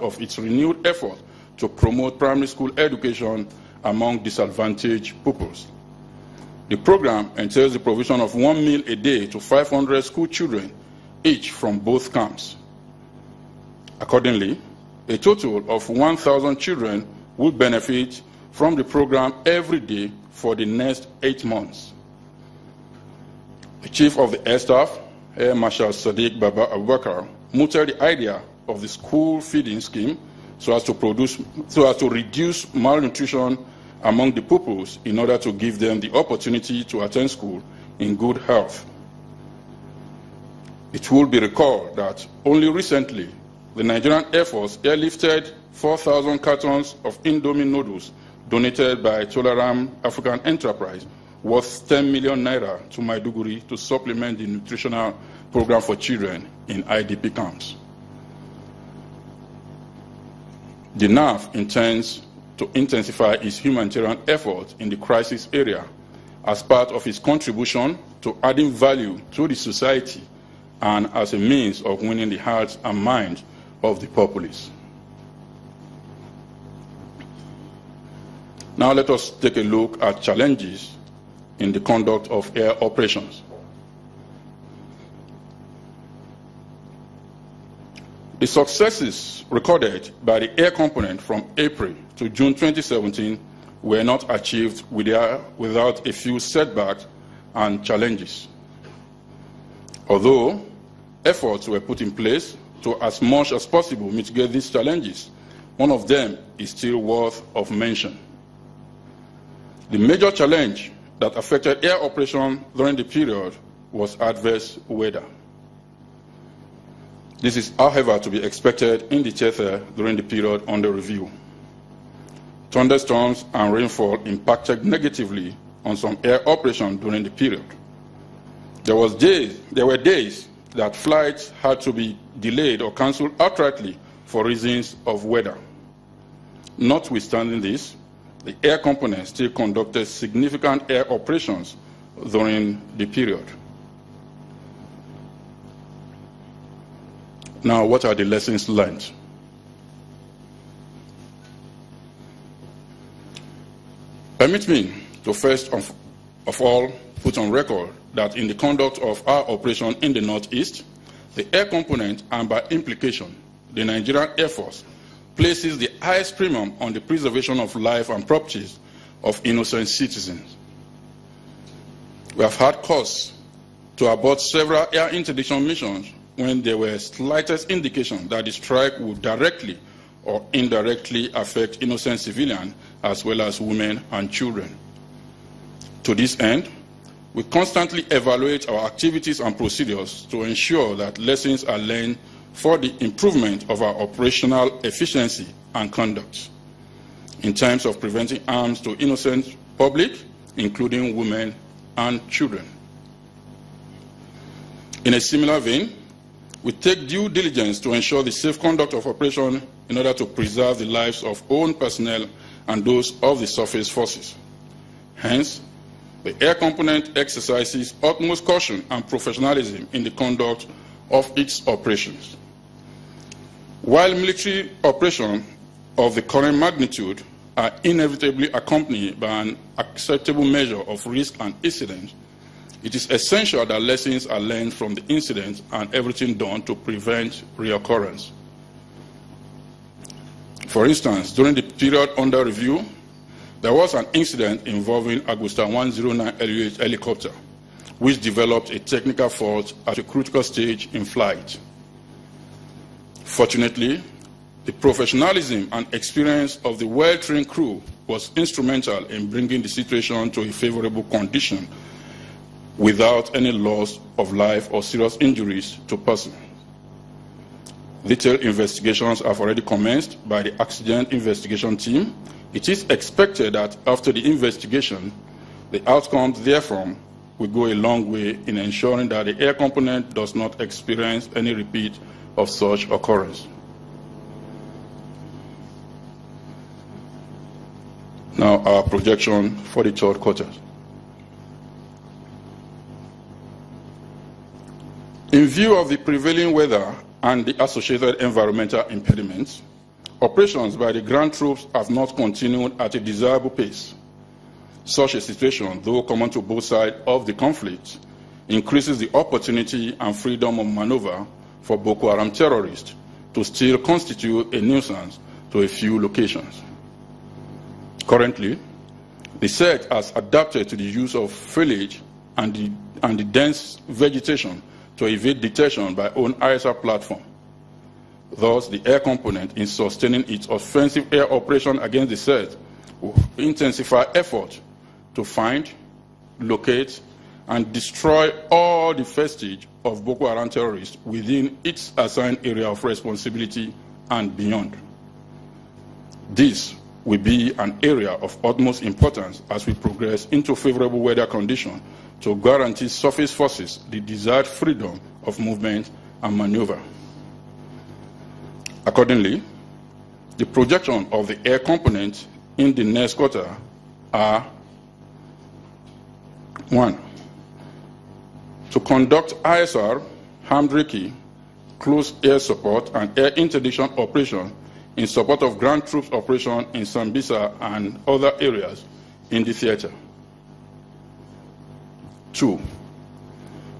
of its renewed effort to promote primary school education among disadvantaged pupils. The program entails the provision of 1 meal a day to 500 school children, each from both camps. Accordingly, a total of 1,000 children will benefit from the program every day for the next 8 months. The Chief of the Air Staff, Air Marshal Sadiq Baba Abubakar, mooted the idea of the school feeding scheme so as to reduce malnutrition among the pupils in order to give them the opportunity to attend school in good health. It will be recalled that only recently the Nigerian Air Force airlifted 4,000 cartons of Indomie noodles donated by Tolaram African Enterprise worth 10 million naira to Maiduguri to supplement the nutritional program for children in IDP camps. The NAF intends to intensify its humanitarian efforts in the crisis area as part of its contribution to adding value to the society and as a means of winning the hearts and minds of the populace. Now let us take a look at challenges in the conduct of air operations. The successes recorded by the air component from April to June 2017 were not achieved without a few setbacks and challenges. Although efforts were put in place to as much as possible mitigate these challenges, one of them is still worth of mention. The major challenge that affected air operation during the period was adverse weather. This is, however, to be expected in the theater during the period under review. Thunderstorms and rainfall impacted negatively on some air operation during the period. There were days that flights had to be delayed or cancelled outrightly for reasons of weather. Notwithstanding this, the air component still conducted significant air operations during the period. Now, what are the lessons learned? Permit me to first of all put on record that in the conduct of our operation in the Northeast, the air component and by implication, the Nigerian Air Force places the highest premium on the preservation of life and properties of innocent citizens. We have had cause to abort several air interdiction missions when there were slightest indication that the strike would directly or indirectly affect innocent civilians as well as women and children. To this end, we constantly evaluate our activities and procedures to ensure that lessons are learned for the improvement of our operational efficiency and conduct in terms of preventing harms to innocent public, including women and children. In a similar vein, we take due diligence to ensure the safe conduct of operation in order to preserve the lives of own personnel and those of the surface forces. Hence, the air component exercises utmost caution and professionalism in the conduct of its operations. While military operations of the current magnitude are inevitably accompanied by an acceptable measure of risk and incident, it is essential that lessons are learned from the incident and everything done to prevent reoccurrence. For instance, during the period under review, there was an incident involving Agusta 109 LUH helicopter, which developed a technical fault at a critical stage in flight. Fortunately, the professionalism and experience of the well-trained crew was instrumental in bringing the situation to a favorable condition without any loss of life or serious injuries to persons. Detailed investigations have already commenced by the accident investigation team. It is expected that after the investigation, the outcomes therefrom will go a long way in ensuring that the air component does not experience any repeat of such occurrence. Now, our projection for the third quarter. In view of the prevailing weather and the associated environmental impediments, operations by the ground troops have not continued at a desirable pace. Such a situation, though common to both sides of the conflict, increases the opportunity and freedom of maneuver for Boko Haram terrorists to still constitute a nuisance to a few locations. Currently, the sect has adapted to the use of foliage and the dense vegetation to evade detection by own ISR platform. Thus, the air component in sustaining its offensive air operation against the sect will intensify efforts to find, locate, and destroy all the vestige of Boko Haram terrorists within its assigned area of responsibility and beyond. This will be an area of utmost importance as we progress into favorable weather conditions to guarantee surface forces the desired freedom of movement and maneuver. Accordingly, the projection of the air component in the next quarter are: 1. To conduct ISR, armed recce, close air support, and air interdiction operation in support of ground troops operation in Sambisa and other areas in the theater. 2.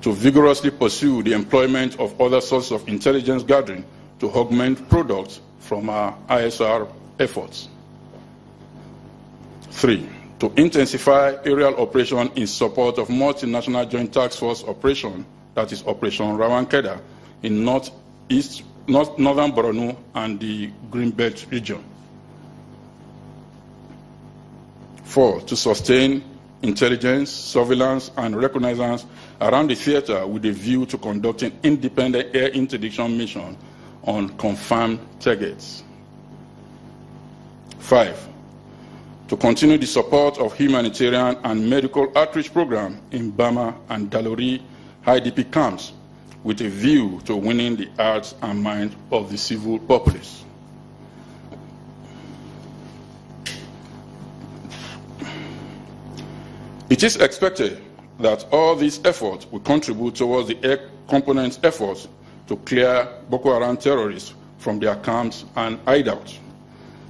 To vigorously pursue the employment of other sources of intelligence gathering to augment products from our ISR efforts. 3. To intensify aerial operation in support of multinational joint task force operation, that is Operation Rawankeda, in northern Borno and the Greenbelt region. 4. To sustain intelligence, surveillance, and reconnaissance around the theater with a view to conducting independent air interdiction mission on confirmed targets. 5. To continue the support of humanitarian and medical outreach program in Bama and Dalori IDP camps with a view to winning the hearts and minds of the civil populace. It is expected that all these efforts will contribute towards the air component's efforts to clear Boko Haram terrorists from their camps and hideouts,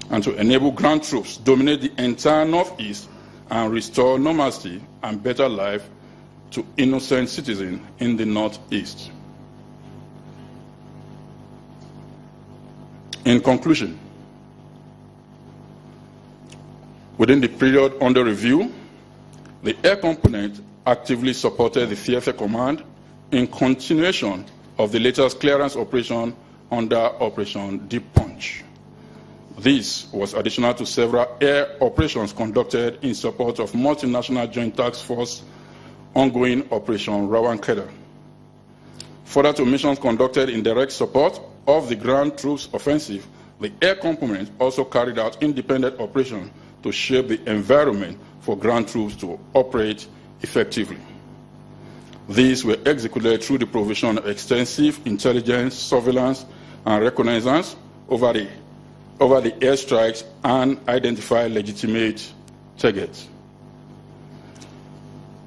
and to enable ground troops dominate the entire Northeast and restore normalcy and better life to innocent citizens in the Northeast. In conclusion, within the period under review, the air component actively supported the theater command in continuation of the latest clearance operation under Operation Deep Punch. This was additional to several air operations conducted in support of multinational joint task force ongoing Operation Rawankeda. Further to missions conducted in direct support of the ground troops offensive, the air component also carried out independent operations to shape the environment for ground troops to operate effectively. These were executed through the provision of extensive intelligence, surveillance, and reconnaissance over the airstrikes and identify legitimate targets.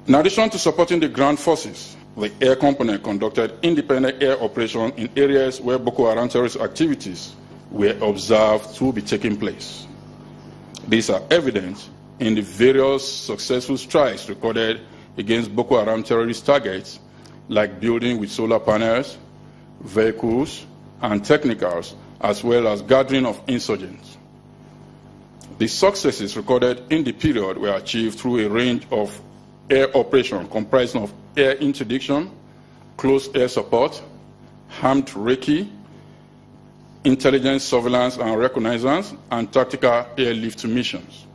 In addition to supporting the ground forces, the air component conducted independent air operations in areas where Boko Haram terrorist activities were observed to be taking place. These are evident in the various successful strikes recorded against Boko Haram terrorist targets, like buildings with solar panels, vehicles, and technicals, as well as gathering of insurgents. The successes recorded in the period were achieved through a range of air operations comprising of air interdiction, close air support, armed recce, intelligence, surveillance, and reconnaissance, and tactical airlift missions.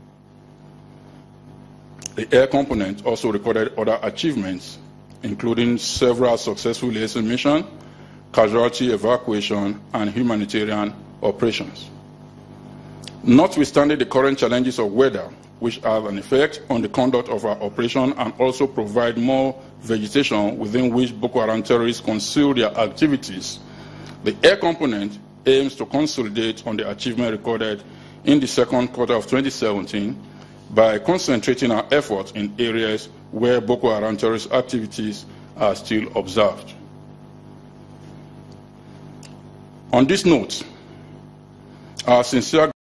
The air component also recorded other achievements, including several successful liaison missions, casualty evacuation, and humanitarian operations. Notwithstanding the current challenges of weather, which have an effect on the conduct of our operation and also provide more vegetation within which Boko Haram terrorists conceal their activities, the air component aims to consolidate on the achievement recorded in the second quarter of 2017 by concentrating our efforts in areas where Boko Haram terrorist activities are still observed. On this note, Our sincere